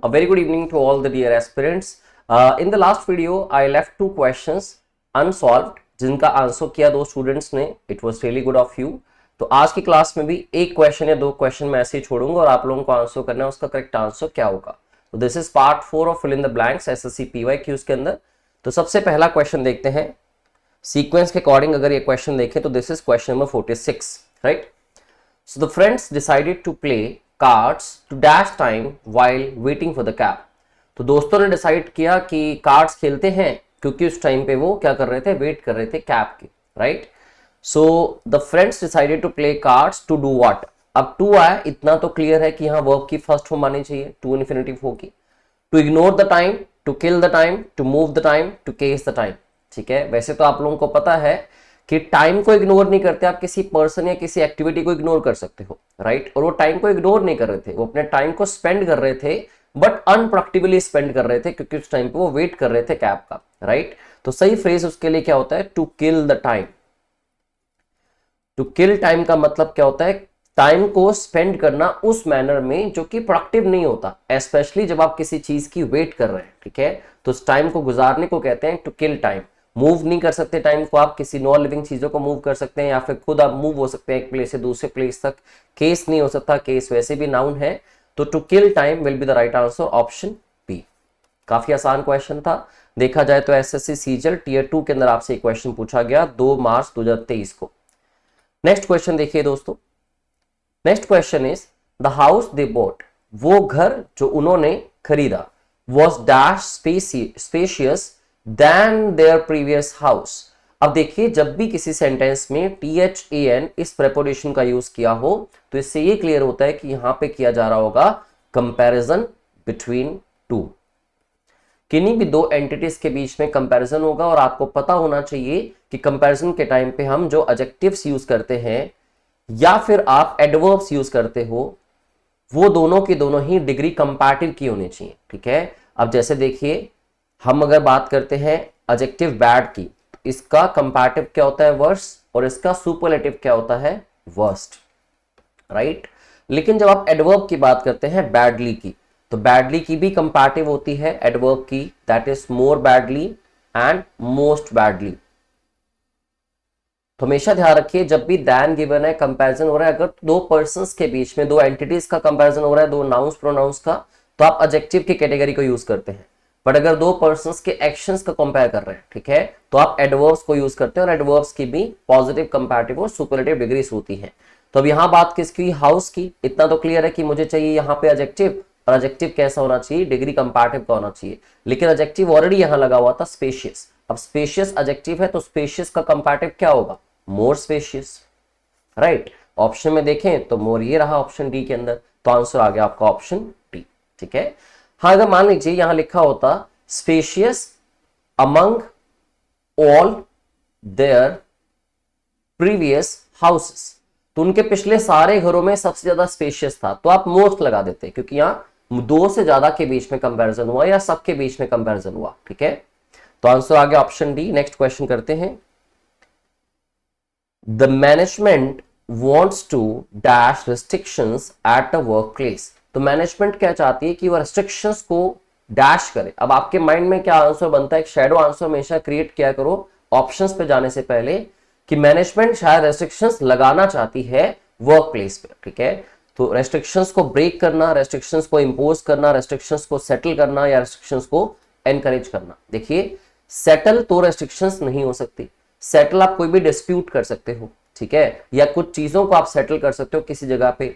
A very good evening to all the dear aspirants. In the last video, I left two questions unsolved, जिनका answer किया दो students ने. It was really good of you. तो आज की class में भी एक क्वेश्चन या दो क्वेश्चन मैं ऐसे ही छोड़ूंगा और आप लोगों को आंसर करना है उसका करेक्ट आंसर क्या होगा. तो this is part 4 of fill in the blanks SSC PYQs के अंदर. तो सबसे पहला क्वेश्चन देखते हैं सीक्वेंस के अकॉर्डिंग. अगर ये क्वेश्चन देखें तो this is question number 46, right. So the friends decided to play cards to dash time while waiting for the cab. तो दोस्तों ने डिसाइड किया कि कार्ड्स खेलते हैं क्योंकि उस टाइम पे वो क्या कर रहे थे, वेट कर रहे थे कैब की, right. So the friends decided to play cards to do what. अब टू आया, इतना तो क्लियर है कि यहाँ वर्ब की फर्स्ट फॉर्म आनी चाहिए, टू इन्फिनिटिव होगी. To ignore the time, to kill the time, to move the time, to case the time. ठीक है, वैसे तो आप लोगों को पता है कि टाइम को इग्नोर नहीं करते, आप किसी पर्सन या किसी एक्टिविटी को इग्नोर कर सकते हो, राइट. और वो टाइम को इग्नोर नहीं कर रहे थे, वो अपने टाइम को स्पेंड कर रहे थे बट अनप्रोडक्टिवली स्पेंड कर रहे थे क्योंकि उस टाइम पे वो वेट कर रहे थे कैब का, राइट. तो सही फ्रेज उसके लिए क्या होता है, to kill the time. To kill time का मतलब क्या होता है, टाइम को स्पेंड करना उस मैनर में जो कि प्रोडक्टिव नहीं होता, स्पेशली जब आप किसी चीज की वेट कर रहे हैं. ठीक है, तो उस टाइम को गुजारने को कहते हैं टू किल टाइम. मूव नहीं कर सकते टाइम को आप, किसी नॉन लिविंग चीजों को मूव कर सकते हैं या फिर खुद आप मूव हो सकते हैं एक प्लेस से दूसरे प्लेस तक. केस नहीं हो सकता, केस वैसे भी नाउन है. तो to kill time will be the right answer, option B. काफी आसान क्वेश्चन था. देखा जाए तो एसएससी सीजीएल टीयर 2 के अंदर आपसे एक क्वेश्चन पूछा गया 2 मार्च 2023 को. नेक्स्ट क्वेश्चन देखिए दोस्तों. Next question is the house they both. वो घर जो उन्होंने खरीदा was dash spacious than their previous house. अब देखिए, जब भी किसी सेंटेंस में THAN इस प्रेपोजिशन का यूज किया हो तो इससे ये क्लियर होता है कि यहां पे किया जा रहा होगा कंपैरिजन बिटवीन टू. किन्हीं भी दो एंटिटीज के बीच में कंपैरिजन होगा और आपको पता होना चाहिए कि कंपैरिजन के टाइम पे हम जो एडजेक्टिव्स यूज करते हैं या फिर आप एडवर्ब्स यूज करते हो वो दोनों की दोनों ही डिग्री कंपैरेटिव की होनी चाहिए. ठीक है, अब जैसे देखिए, हम अगर बात करते हैं एडजेक्टिव बैड की तो इसका कंपैरेटिव क्या होता है, वर्स, और इसका सुपरलेटिव क्या होता है, वर्स्ट, राइट. लेकिन जब आप एडवर्ब की बात करते हैं बैडली की तो बैडली की भी कंपैरेटिव होती है एडवर्ब की, that is more badly and most badly. तो हमेशा ध्यान रखिए जब भी दैन गिवन है, कंपैरिजन हो रहा है, अगर दो पर्संस के बीच में दो एंटिटीज का कंपैरिजन हो रहा है, दो नाउन्स प्रोनाउंस का, तो आप एडजेक्टिव की कैटेगरी को यूज करते हैं. बट अगर दो पर्संस के एक्शंस का कंपेयर कर रहे हैं, ठीक है, तो आप एडवर्ब्स को यूज करते हैं और एडवर्ब्स की भी पॉजिटिव, कंपैरेटिव और सुपरलेटिव डिग्रीज होती है. तो अब यहां बात किसकी, हाउस की. इतना तो क्लियर है कि मुझे चाहिए यहां पे एडजेक्टिव, और एडजेक्टिव कैसा होना चाहिए, डिग्री कंपैरेटिव का होना चाहिए. लेकिन एडजेक्टिव ऑलरेडी यहां लगा हुआ था स्पेशियस. अब स्पेशियस एडजेक्टिव है तो स्पेशियस का कंपैरेटिव क्या होगा, मोर स्पेशियस, राइट. ऑप्शन में देखें तो मोर ये रहा ऑप्शन डी के अंदर, तो आंसर आ गया आपका ऑप्शन डी. ठीक है. हाँ, अगर मान लीजिए यहां लिखा होता spacious among all there previous houses, तो उनके पिछले सारे घरों में सबसे ज्यादा स्पेशियस था, तो आप मोस्ट लगा देते क्योंकि यहां दो से ज्यादा के बीच में कंपैरिजन हुआ या सबके बीच में कंपैरिजन हुआ. ठीक है, तो आंसर आ गया ऑप्शन डी. नेक्स्ट क्वेश्चन करते हैं. The management wants to dash restrictions at the work place. तो मैनेजमेंट क्या चाहती है कि वो रेस्ट्रिक्शंस को डैश करे. अब आपके माइंड में क्या आंसर बनता है, एक शैडो आंसर हमेशा क्रिएट किया करो ऑप्शंस पे जाने से पहले कि मैनेजमेंट शायद रेस्ट्रिक्शंस लगाना चाहती है वर्क प्लेस पे. ठीक है, तो रेस्ट्रिक्शंस को ब्रेक करना, रेस्ट्रिक्शंस को इंपोज करना, रेस्ट्रिक्शंस को सेटल करना या रेस्ट्रिक्शंस को एनकरेज करना. देखिए, सेटल तो रेस्ट्रिक्शंस नहीं हो सकती. सेटल आप कोई भी डिस्प्यूट कर सकते हो, ठीक है, या कुछ चीजों को आप सेटल कर सकते हो किसी जगह पे.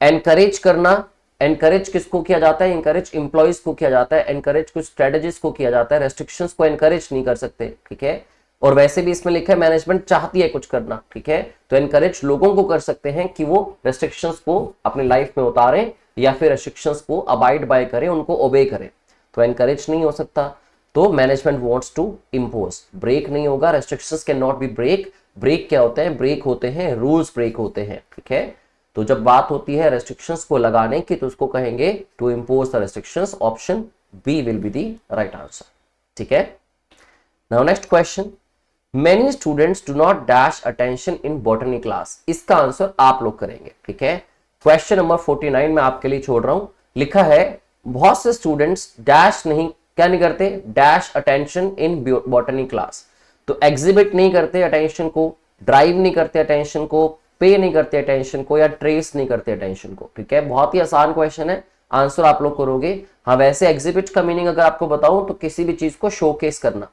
एनकरेज करना, एनकरेज किसको किया जाता है, एनकरेज इंप्लॉइज को किया जाता है, एनकरेज कुछ स्ट्रेटेजीज को किया जाता है, रेस्ट्रिक्शंस को एनकरेज नहीं कर सकते. ठीक है, और वैसे भी इसमें लिखा है मैनेजमेंट चाहती है कुछ करना. ठीक है, तो एनकरेज लोगों को कर सकते हैं कि वो रेस्ट्रिक्शंस को अपनी लाइफ में उतारें या फिर रेस्ट्रिक्शंस को अबाइड बाय करें, उनको ओबे करें. तो एनकरेज नहीं हो सकता. तो management wants to impose, break नहीं होगा. Restrictions can not be break. Break क्या होते हैं, ब्रेक होते हैं रूल्स, ब्रेक होते हैं. ठीक है, तो जब बात होती है रेस्ट्रिक्शंस को लगाने की तो उसको कहेंगे to impose the restrictions. Option B will be the right answer. ठीक है. Now next question. Many students do not dash attention in botany class. इसका आंसर आप लोग करेंगे. ठीक है, क्वेश्चन नंबर 49 में आपके लिए छोड़ रहा हूं. लिखा है बहुत से स्टूडेंट्स डैश नहीं, क्या नहीं करते, dash attention in botany class. तो एग्जिबिट नहीं करते अटेंशन को, ड्राइव नहीं करते अटेंशन को, पे नहीं करते अटेंशन को, या ट्रेस नहीं करते अटेंशन को। ठीक है, बहुत ही आसान क्वेश्चन है, आंसर आप लोग करोगे। हाँ, वैसे एग्जिबिट का मीनिंग अगर आपको बताऊं तो किसी भी चीज को शोकेस करना।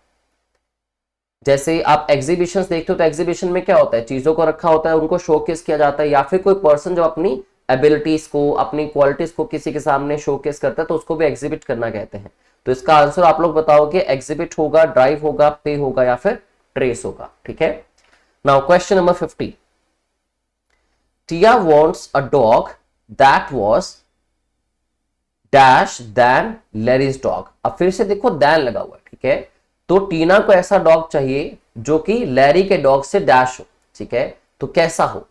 जैसे आप एग्जीबिशंस देखते हो तो एग्जीबिशन में क्या होता है, चीजों को रखा होता है, उनको शोकेस किया जाता है, या फिर कोई पर्सन जो अपनी एबिलिटीज को, अपनी क्वालिटीज को किसी के सामने शोकेस करता है तो उसको भी एग्जिबिट करना कहते हैं। तो इसका आंसर आप लोग बताओगे, एग्जिबिट होगा, ड्राइव होगा, पे होगा, या फिर ट्रेस होगा। ठीक है, now question number 50। Tia wants a dog that was dash than Larry's dog. अब फिर से देखो दैन लगा हुआ है। ठीक है, तो टीना को ऐसा डॉग चाहिए जो कि लैरी के डॉग से डैश हो। ठीक है, तो कैसा हो।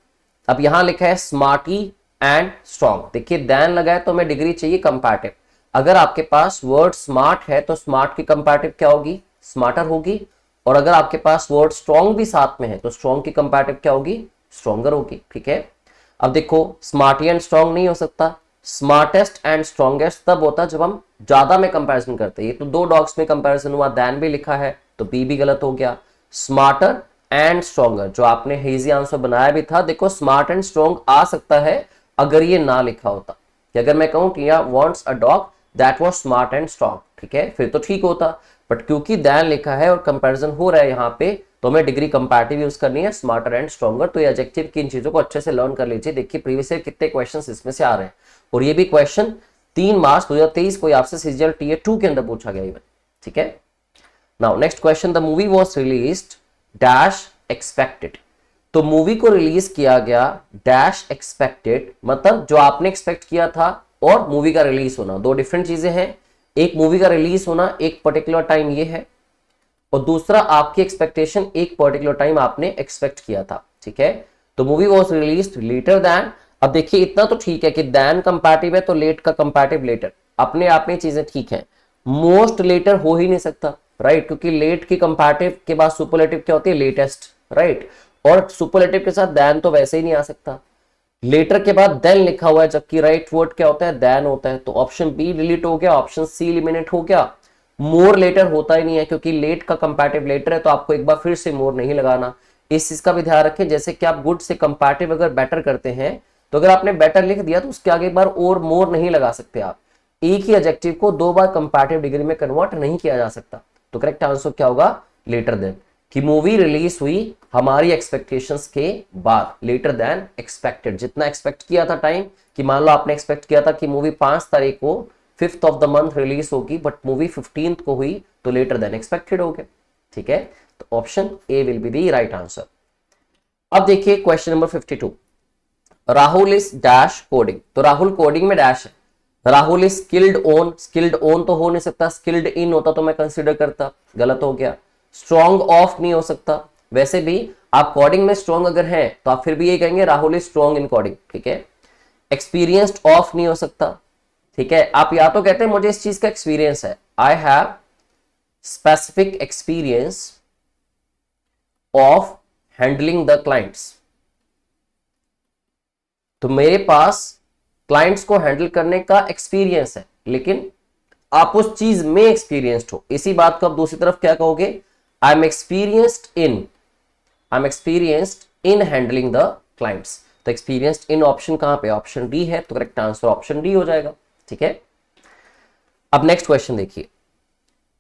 अब यहां लिखा है स्मार्टी एंड स्ट्रॉन्ग। देखिए दैन लगा है तो हमें डिग्री चाहिए कंपैरेटिव। अगर आपके पास वर्ड स्मार्ट है तो स्मार्ट की कंपैरेटिव क्या होगी, स्मार्टर होगी। और अगर आपके पास वर्ड स्ट्रॉन्ग भी साथ में है तो स्ट्रॉन्ग की कंपैरेटिव क्या होगी, स्ट्रॉन्गर होगी। ठीक है, अब देखो स्मार्टी एंड स्ट्रॉन्ग नहीं हो सकता, स्मार्टेस्ट एंड स्ट्रॉन्गेस्ट तब होता जब हम ज्यादा में कंपैरिजन करते हैं। ये तो दो डॉग्स में कंपैरिजन हुआ, दैन भी लिखा है तो बी भी गलत हो गया। स्मार्टर एंड स्ट्रॉन्गर जो आपने हेजी आंसर बनाया भी था, देखो स्मार्ट एंड स्ट्रॉन्ग आ सकता है अगर ये ना लिखा होता, कि अगर मैं कहूं Tia wants a dog that was smart and strong, ठीक है, फिर तो ठीक होता। बट क्योंकि दैन लिखा है और कंपैरिजन हो रहा है यहाँ पे, तो हमें डिग्री कंपैरेटिव यूज करनी है, स्मार्टर एंड स्ट्रॉन्गर। तो ये एडजेक्टिव की इन चीजों को अच्छे से लर्न कर लीजिए। देखिए प्रीवियस ईयर कितने क्वेश्चंस इसमें से आ रहे हैं, और ये भी क्वेश्चन 3 मार्च 2023 को आपसे सीजीएल टीए 2 के अंदर पूछा गया इवन। ठीक है, now next question, the movie was released dash expected. तो मूवी को रिलीज किया गया डैश एक्सपेक्टेड, मतलब जो आपने एक्सपेक्ट किया था और मूवी का रिलीज होना दो डिफरेंट चीजें हैं। एक मूवी का रिलीज होना एक पर्टिकुलर टाइम ये है, और दूसरा आपकी एक्सपेक्टेशन एक पर्टिकुलर टाइम आपने एक्सपेक्ट किया था। ठीक है, तो movie was released later than. अब देखिए इतना तो ठीक है कि दैन कंपैरेटिव है तो लेट का कंपैरेटिव लेटर, अपने आप में चीजें ठीक है। मोस्ट लेटर हो ही नहीं सकता, राइट, क्योंकि लेट की कंपैरेटिव के बाद सुपरलेटिव क्या होती है, लेटेस्ट, राइट, और सुपरलेटिव के साथ दैन तो वैसे ही नहीं आ सकता। लेटर के बाद देन लिखा हुआ है, जबकि राइट वर्ड क्या होता है, देन होता है। तो ऑप्शन बी डिलीट हो गया, ऑप्शन सी एलिमिनेट हो गया। मोर लेटर होता ही नहीं है, क्योंकि लेट का कंपैरेटिव लेटर है, तो आपको एक बार फिर से मोर नहीं लगाना। इस चीज का भी ध्यान रखें, जैसे कि आप गुड से कंपैरेटिव अगर बेटर करते हैं तो अगर आपने बेटर लिख दिया तो उसके आगे एक बार और मोर नहीं लगा सकते आप। एक ही एडजेक्टिव को दो बार कंपैरेटिव डिग्री में कन्वर्ट नहीं किया जा सकता। तो करेक्ट आंसर क्या होगा, लेटर देन, कि मूवी रिलीज हुई हमारी एक्सपेक्टेशंस के बाद, लेटर देन एक्सपेक्टेड। जितना एक्सपेक्ट किया था टाइम, कि मान लो आपने एक्सपेक्ट किया था कि मूवी 5 तारीख को 5th of the month release होगी, बट मूवी 15th को हुई, तो लेटर देन एक्सपेक्टेड हो गया। ठीक है, तो option A will be the right answer. अब देखिए question number 52, Rahul is dash coding. तो राहुल कोडिंग में डैश है, Rahul is skilled on, skilled on तो हो नहीं सकता, स्किल्ड इन होता तो मैं कंसिडर करता, गलत हो गया। स्ट्रॉन्ग ऑफ नहीं हो सकता, वैसे भी आप कोडिंग में स्ट्रॉन्ग अगर हैं तो आप फिर भी ये कहेंगे Rahul is strong in coding. ठीक है, एक्सपीरियंस्ड ऑफ नहीं हो सकता। ठीक है, आप या तो कहते हैं मुझे इस चीज का एक्सपीरियंस है, I have specific experience of handling the clients. तो मेरे पास क्लाइंट्स को हैंडल करने का एक्सपीरियंस है, लेकिन आप उस चीज में एक्सपीरियंस्ड हो। इसी बात को आप दूसरी तरफ क्या कहोगे, I am experienced in handling the clients. तो एक्सपीरियंस्ड इन ऑप्शन कहां पे, ऑप्शन डी है, तो करेक्ट आंसर ऑप्शन डी हो जाएगा। ठीक है, अब नेक्स्ट क्वेश्चन देखिए,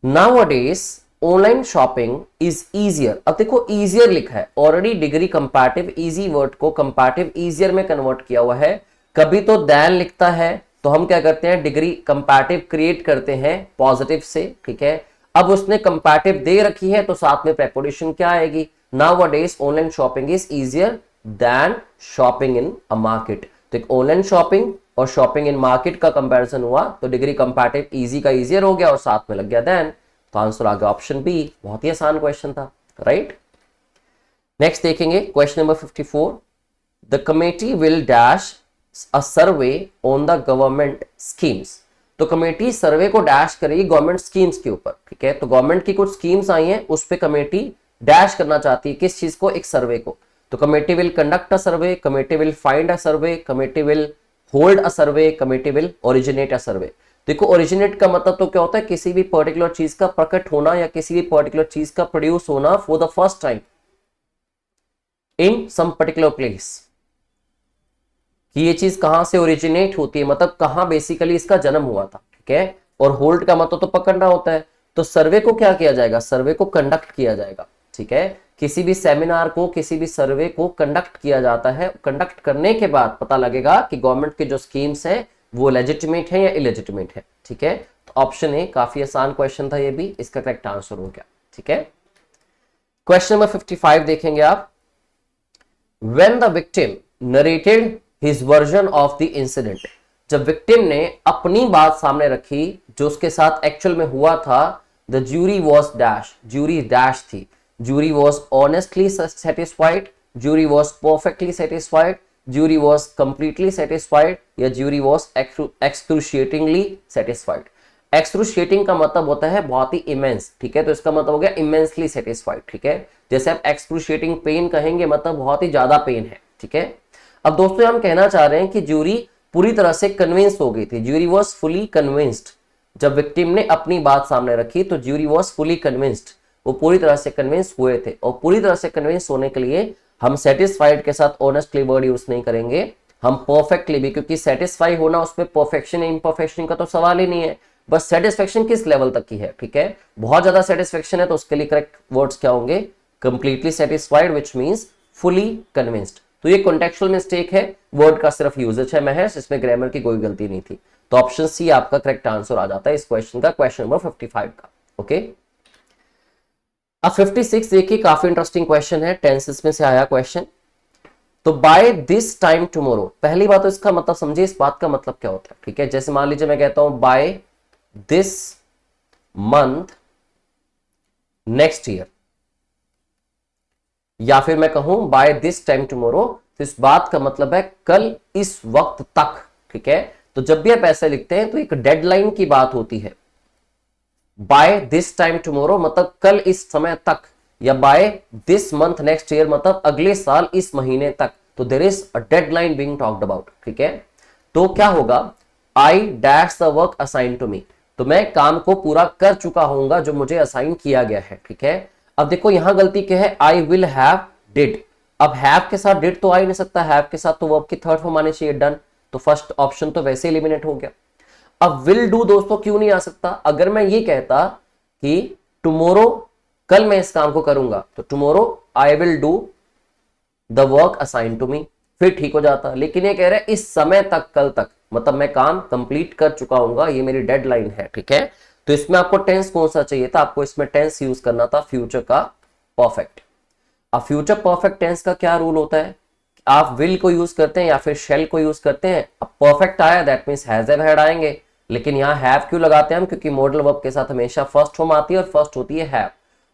nowadays online shopping is easier. अब देखो ईजियर लिखा है, already degree comparative easy word को कंपैरेटिव ईजियर में कन्वर्ट किया हुआ है। कभी तो दैन लिखता है तो हम क्या करते हैं, डिग्री कंपैरेटिव क्रिएट करते हैं पॉजिटिव से। ठीक है, अब उसने कंपैरेटिव दे रखी है तो साथ में प्रेपोजिशन क्या आएगी, nowadays online shopping is easier than shopping in a market. तो एक ऑनलाइन शॉपिंग और शॉपिंग इन मार्केट का कंपैरिजन हुआ, तो डिग्री कंपैरेटिव इजी का ईजियर हो गया और साथ में लग गया देन, तो आंसर आ गया ऑप्शन बी। बहुत ही आसान क्वेश्चन था, राइट। नेक्स्ट देखेंगे question number 54, the committee will dash a survey on the government schemes. तो कमेटी सर्वे को डैश करेगी गवर्नमेंट स्कीम्स के ऊपर। ठीक है, तो गवर्नमेंट की कुछ स्कीम्स आई हैं, उस पे कमेटी डैश करना चाहती है, किस चीज को, एक सर्वे को। तो committee will conduct a survey, committee will find a survey, committee will hold a survey, committee will originate a survey. देखो ओरिजिनेट का मतलब तो क्या होता है, किसी भी पर्टिकुलर चीज का प्रकट होना या किसी भी पर्टिकुलर चीज का प्रोड्यूस होना for the first time in some particular place, कि ये चीज कहां से ओरिजिनेट होती है, मतलब कहां बेसिकली इसका जन्म हुआ था, ठीक है। और होल्ड का मतलब तो पकड़ना होता है। तो सर्वे को क्या किया जाएगा, सर्वे को कंडक्ट किया जाएगा, ठीक है। किसी भी सेमिनार को, किसी भी सर्वे को कंडक्ट किया जाता है। कंडक्ट करने के बाद पता लगेगा कि गवर्नमेंट के जो स्कीम्स है वो लेजिटिमेट है या इलेजिटिमेट है, ठीक है। तो ऑप्शन ए काफी आसान क्वेश्चन था, ये भी इसका करेक्ट आंसर हो गया, ठीक है। क्वेश्चन नंबर 55 देखेंगे आप। When the victim narrated his version of the incident, जब विक्टिम ने अपनी बात सामने रखी जो उसके साथ एक्चुअल में हुआ था, the jury was dash, jury dash थी, jury was honestly satisfied, jury was perfectly satisfied, jury was completely satisfied या jury was excruciatingly satisfied। Excruciating का मतलब होता है बहुत ही इमेंस, ठीक है। तो इसका मतलब हो गया इमेंसली सेटिस्फाइड, ठीक है। जैसे आप एक्सक्रूशिएटिंग पेन कहेंगे मतलब बहुत ही ज्यादा पेन है, ठीक है। अब दोस्तों हम कहना चाह रहे हैं कि ज्यूरी पूरी तरह से कन्विंस हो गई थी, ज्यूरी वॉज फुली कन्विंस्ड। जब विक्टिम ने अपनी बात सामने रखी तो ज्यूरी वॉज फुली कन्विंस्ड, वो पूरी तरह से कन्विंस हुए थे। और पूरी तरह से कन्विंस होने के लिए हम सेटिस्फाइड के साथ ऑनेस्टली वर्ड यूज नहीं करेंगे, हम परफेक्टली भी, क्योंकि सेटिस्फाई होना उसमें परफेक्शन या इम्परफेक्शन का तो सवाल ही नहीं है, बस सेटिस्फेक्शन किस लेवल तक की है, ठीक है। बहुत ज्यादा सेटिस्फेक्शन है तो उसके लिए करेक्ट वर्ड्स क्या होंगे, completely satisfied which means fully convinced. तो ये कॉन्टेक्चुअल मिस्टेक है, वर्ड का सिर्फ यूजेज है महज, इसमें ग्रामर की कोई गलती नहीं थी। तो ऑप्शन सी आपका करेक्ट आंसर आ जाता है इस क्वेश्चन का, क्वेश्चन नंबर 55 का, ओके। अब 56 देखिए, काफी इंटरेस्टिंग क्वेश्चन है, टेंसेस में से आया क्वेश्चन। तो बाय दिस टाइम टुमारो, पहली बात तो इसका मतलब समझिए, इस बात का मतलब क्या होता है, ठीक है। जैसे मान लीजिए मैं कहता हूं by this month next year, या फिर मैं कहूं बाय दिस टाइम टुमारो, तो इस बात का मतलब है कल इस वक्त तक, ठीक है। तो जब भी आप ऐसे लिखते हैं तो एक डेडलाइन की बात होती है। बाय दिस टाइम टुमारो मतलब कल इस समय तक, या by this month next year मतलब अगले साल इस महीने तक। तो there is a deadline being talked about, ठीक है। तो क्या होगा, I dash the work assign to me, तो मैं काम को पूरा कर चुका होऊंगा जो मुझे असाइन किया गया है, ठीक है। अब देखो यहां गलती क्या है, आई विल हैव डिड। अब हैव के साथ डिड तो आ ही नहीं सकता, हैव के साथ तो वर्ब की थर्ड फॉर्म आनी चाहिए, डन। तो फर्स्ट ऑप्शन तो वैसे एलिमिनेट हो गया। अब विल डू दोस्तों क्यों नहीं आ सकता, अगर मैं ये कहता कि टुमारो, कल मैं इस काम को करूंगा, तो tomorrow I will do the work assign to me, फिर ठीक हो जाता। लेकिन ये कह रहा है इस समय तक, कल तक, मतलब मैं काम कंप्लीट कर चुका हूंगा, ये मेरी डेडलाइन है, ठीक है। तो इसमें आपको टेंस कौन सा चाहिए था, आपको इसमें टेंस यूज करना था फ्यूचर का परफेक्ट। अब फ्यूचर परफेक्ट टेंस का क्या रूल होता है, आप विल को यूज करते हैं या फिर शेल को यूज करते हैं। अब परफेक्ट आया that means has and had आएंगे, लेकिन यहां हैव क्यों लगाते हैं हम, क्योंकि मॉडल वर्ब के साथ हमेशा फर्स्ट फॉर्म आती है और फर्स्ट होती है हैव,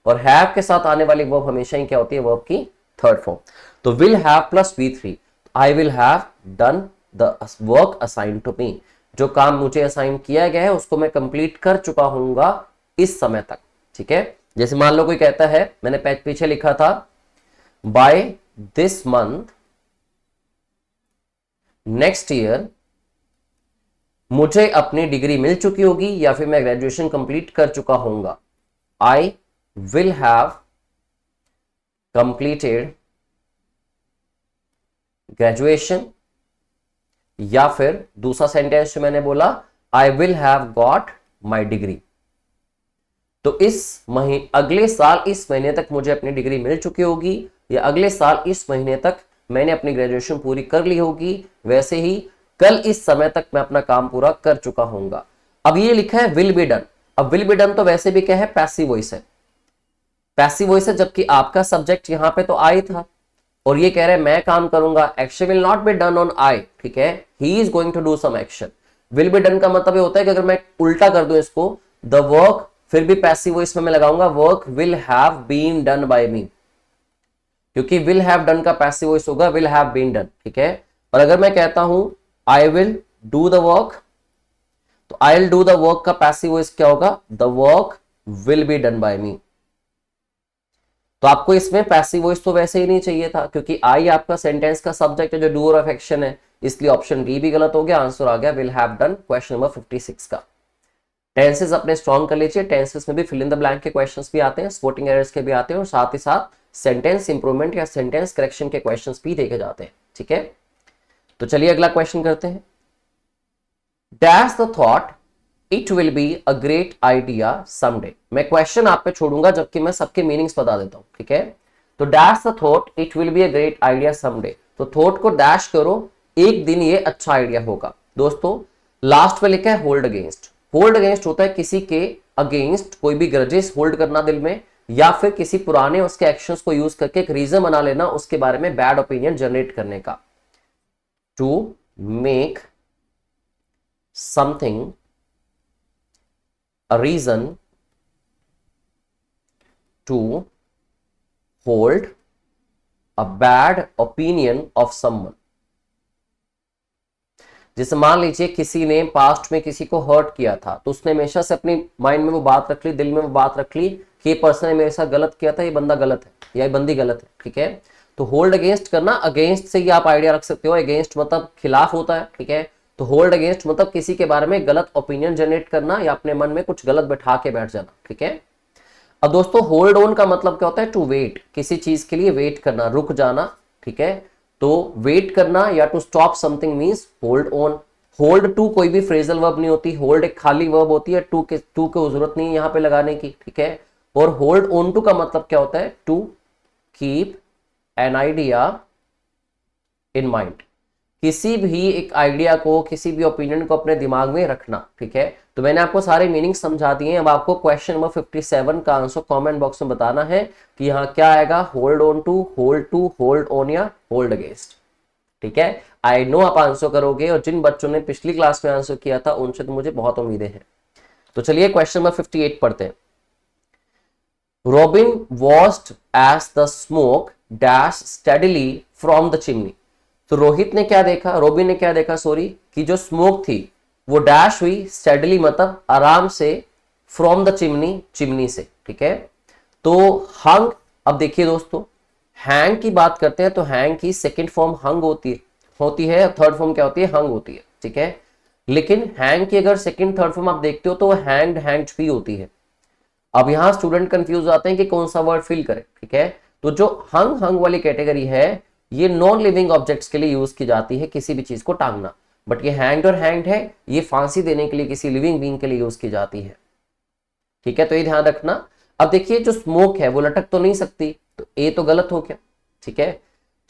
और हैव के साथ आने वाली वर्ब हमेशा ही क्या होती है, वर्ब की थर्ड फॉर्म। तो will have plus V3, I will have done the work assign to me, जो काम मुझे असाइन किया गया है उसको मैं कंप्लीट कर चुका हूंगा इस समय तक, ठीक है। जैसे मान लो कोई कहता है, मैंने पीछे लिखा था by this month next year मुझे अपनी डिग्री मिल चुकी होगी या फिर मैं ग्रेजुएशन कंप्लीट कर चुका होऊंगा, आई विल हैव कंप्लीटेड ग्रेजुएशन, या फिर दूसरा सेंटेंस जो मैंने बोला आई will have got my degree. तो इस महीने, अगले साल इस महीने तक मुझे अपनी डिग्री मिल चुकी होगी, या अगले साल इस महीने तक मैंने अपनी ग्रेजुएशन पूरी कर ली होगी, वैसे ही कल इस समय तक मैं अपना काम पूरा कर चुका होऊंगा। अब ये लिखा है विल बी डन। अब विल बी डन तो वैसे भी क्या है, पैसिव वॉइस है, पैसिव वॉइस है, जबकि आपका सब्जेक्ट यहां पे तो आई था और ये कह रहे हैं मैं काम करूंगा, action will not be done on I, ठीक है, he is going to do some action. Will be done का मतलब ये होता है कि अगर मैं उल्टा कर दूं इसको, द वर्क, फिर भी पैसिव वॉइस में मैं लगाऊंगा work will have been done by me, क्योंकि विल हैव डन का पैसिव वॉइस होगा विल हैव बीन डन, ठीक है। और अगर मैं कहता हूं I will do the work, तो I will do the work का पैसिव वॉइस क्या होगा, the work will be done by me. तो आपको इसमें पैसिव वॉइस तो वैसे ही नहीं चाहिए था, क्योंकि आई आपका सेंटेंस का सब्जेक्ट है जो डूअर ऑफ एक्शन है, इसलिए ऑप्शन डी भी गलत हो गया, आंसर आ गया will have done, question number 56 का, टेंसेस अपने स्ट्रॉन्ग कर लीजिए। टेंसेस में भी फिल इन द ब्लैंक के क्वेश्चंस भी आते हैं, स्पोर्टिंग एरर्स के भी आते हैं, और साथ ही साथ सेंटेंस इंप्रूवमेंट या सेंटेंस करेक्शन के क्वेश्चंस भी देखे जाते हैं। ठीक है, तो चलिए अगला क्वेश्चन करते हैं। Dash the thought it will be a great idea someday. मैं क्वेश्चन आप पे छोड़ूंगा जबकि मैं सबके मीनिंग्स बता देता हूं। ठीक है, तो dash the thought it will be a great idea someday, तो थॉट को डैश करो, एक दिन ये अच्छा आइडिया होगा। दोस्तों लास्ट में लिखा है होल्ड अगेंस्ट। होल्ड अगेंस्ट होता है किसी के अगेंस्ट कोई भी ग्रजेस होल्ड करना दिल में, या फिर किसी पुराने उसके एक्शंस को यूज करके एक रीजन बना लेना उसके बारे में बैड ओपिनियन जनरेट करने का। To make something a reason to hold a bad opinion of someone। जैसे मान लीजिए किसी ने पास्ट में किसी को हर्ट किया था, तो उसने हमेशा से अपनी माइंड में वो बात रख ली, दिल में वो बात रख ली कि ये पर्सन ने मेरे साथ गलत किया था, ये बंदा गलत है या ये बंदी गलत है। ठीक है, तो होल्ड अगेंस्ट करना, अगेंस्ट से ही आप आइडिया रख सकते हो, अगेंस्ट मतलब खिलाफ होता है। ठीक है, तो होल्ड अगेंस्ट मतलब किसी के बारे में गलत ओपिनियन जनरेट करना या अपने मन में कुछ गलत बैठा के बैठ जाना। ठीक है, अब दोस्तों होल्ड ऑन का मतलब क्या होता है? टू वेट, किसी चीज के लिए वेट करना, रुक जाना। ठीक है, तो वेट करना या to stop something means hold on. Hold to कोई भी फ्रेजल वर्ब नहीं होती, होल्ड एक खाली वर्ब होती है, टू की जरूरत नहीं है यहां पे लगाने की। ठीक है, और होल्ड ऑन टू का मतलब क्या होता है? To keep an idea in mind, किसी भी एक आइडिया को, किसी भी ओपिनियन को अपने दिमाग में रखना। ठीक है, तो मैंने आपको सारे मीनिंग समझा दिए हैं। अब आपको क्वेश्चन नंबर 57 का आंसर कमेंट बॉक्स में बताना है कि यहाँ क्या आएगा, hold on to, hold on या होल्ड अगेंस्ट। ठीक है, आई नो आप आंसर करोगे, और जिन बच्चों ने पिछली क्लास में आंसर किया था उनसे तो मुझे बहुत उम्मीदें हैं। तो चलिए क्वेश्चन नंबर 58 पढ़ते हैं। Robin watched as the smoke dash steadily from the chimney. तो रोहित ने क्या देखा, रॉबिन ने क्या देखा सॉरी, कि जो स्मोक थी वो डैश हुई, स्टेडली मतलब आराम से, फ्रॉम द चिमनी, चिमनी से। ठीक है, तो हंग, अब देखिए दोस्तों हैंग की बात करते हैं तो हैंग की सेकंड फॉर्म हंग होती है, थर्ड फॉर्म क्या होती है? हंग होती है। ठीक है, लेकिन हैंग की अगर सेकंड थर्ड फॉर्म आप देखते हो तो हैंग्ड हैंग्ड भी होती है। अब यहां स्टूडेंट कंफ्यूज आते हैं कि कौन सा वर्ड फिल करें। ठीक है, तो जो हंग वाली कैटेगरी है ये नॉन लिविंग ऑब्जेक्ट्स के लिए यूज की जाती है, किसी भी चीज को टांगना। बट ये हैंग्ड और हैंग्ड है, ये फांसी देने के लिए किसी लिविंग बीइंग के लिए यूज की जाती है। ठीक है, तो ये ध्यान रखना। अब देखिए जो स्मोक है वो लटक तो नहीं सकती, तो ए तो गलत हो गया। ठीक है,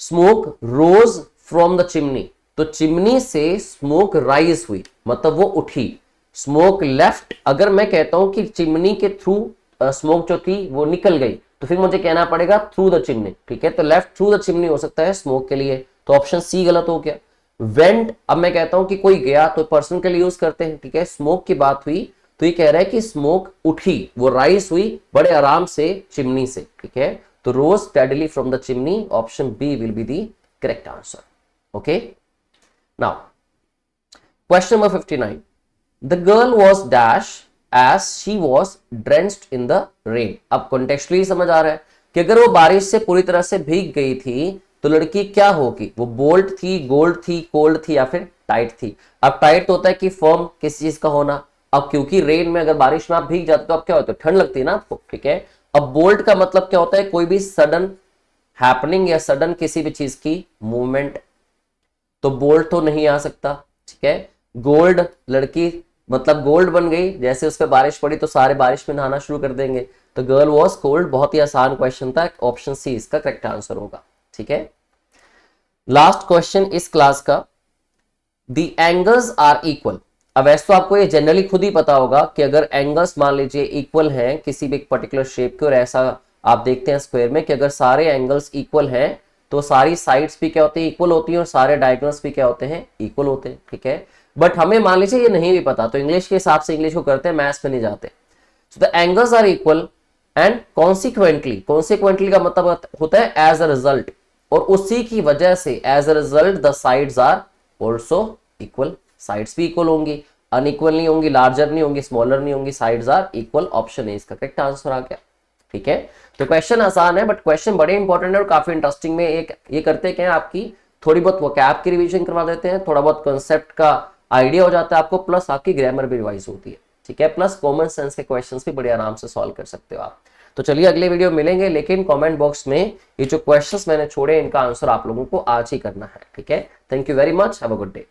smoke rose from the chimney, तो चिमनी से स्मोक राइज हुई मतलब वो उठी। स्मोक लेफ्ट, अगर मैं कहता हूं कि चिमनी के थ्रू स्मोक जो थी वो निकल गई, तो फिर मुझे कहना पड़ेगा थ्रू द चिमनी। ठीक है, तो लेफ्ट थ्रू द चिमनी हो सकता है स्मोक के लिए, तो ऑप्शन सी गलत हो गया। वेंट, अब मैं कहता हूं कि कोई गया, तो पर्सन के लिए यूज करते हैं। ठीक है, स्मोक की बात हुई तो ये कह रहा है कि स्मोक उठी, वो राइज हुई बड़े आराम से चिमनी से। ठीक है, तो rose steadily from the chimney, option B will be the correct answer. Okay, now question number 59। The girl was dash as she was drenched in the rain. अब कॉन्टेक्चुअली समझ आ रहा है कि अगर वो बारिश से पूरी तरह से भीग गई थी तो लड़की क्या होगी? वो बोल्ड थी, गोल्ड थी, कोल्ड थी या फिर टाइट थी। अब टाइट होता है कि फर्म किसी चीज का होना, अब क्योंकि रेन में अगर बारिश में आप भीग जाते तो अब क्या होता है? ठंड लगती है ना आपको। ठीक है, अब बोल्ड का मतलब क्या होता है? कोई भी सडन हैपनिंग या सडन किसी भी चीज की मूवमेंट, तो बोल्ड तो नहीं आ सकता। ठीक है, गोल्ड, लड़की मतलब गोल्ड बन गई, जैसे उस पर बारिश पड़ी तो सारे बारिश में नहाना शुरू कर देंगे। तो गर्ल वॉज कोल्ड, बहुत ही आसान क्वेश्चन था, ऑप्शन सी इसका करेक्ट आंसर होगा। ठीक है, लास्ट क्वेश्चन इस क्लास का, द एंगल्स आर इक्वल। अब वैसे तो आपको ये जनरली खुद ही पता होगा कि अगर एंगल्स मान लीजिए इक्वल हैं किसी भी एक पर्टिकुलर शेप के, और ऐसा आप देखते हैं स्क्वायर में कि अगर सारे एंगल्स इक्वल हैं तो सारी साइड्स भी क्या होती है? इक्वल होती है, और सारे डायगोनल्स भी क्या होते हैं? इक्वल होते हैं। ठीक है, बट हमें मान लीजिए ये नहीं भी पता, तो इंग्लिश के हिसाब से इंग्लिश को करते हैं, मैथ्स में नहीं जाते। So the angles are equal and consequently का मतलब होता है एज अ रिजल्ट, और उसी की वजह से as a result the sides are also equal. Sides भी इक्वल होंगी, अनइक्वल नहीं होंगी, लार्जर नहीं होंगी, स्मॉलर नहीं होंगी, sides are equal. Option A इसका करेक्ट आंसर आ गया। ठीक है, तो क्वेश्चन आसान है बट क्वेश्चन बड़े इंपॉर्टेंट है और काफी इंटरेस्टिंग में। एक ये करते क्या है, आपकी थोड़ी बहुत वोकैब की रिवीजन करवा देते हैं, थोड़ा बहुत कॉन्सेप्ट का आइडिया हो जाता है आपको, प्लस आपकी ग्रामर भी रिवाइज होती है। ठीक है, प्लस कॉमन सेंस के क्वेश्चंस भी बड़े आराम से सॉल्व कर सकते हो आप। तो चलिए अगले वीडियो मिलेंगे, लेकिन कमेंट बॉक्स में ये जो क्वेश्चंस मैंने छोड़े इनका आंसर आप लोगों को आज ही करना है, ठीक है। Thank you very much, have a good day.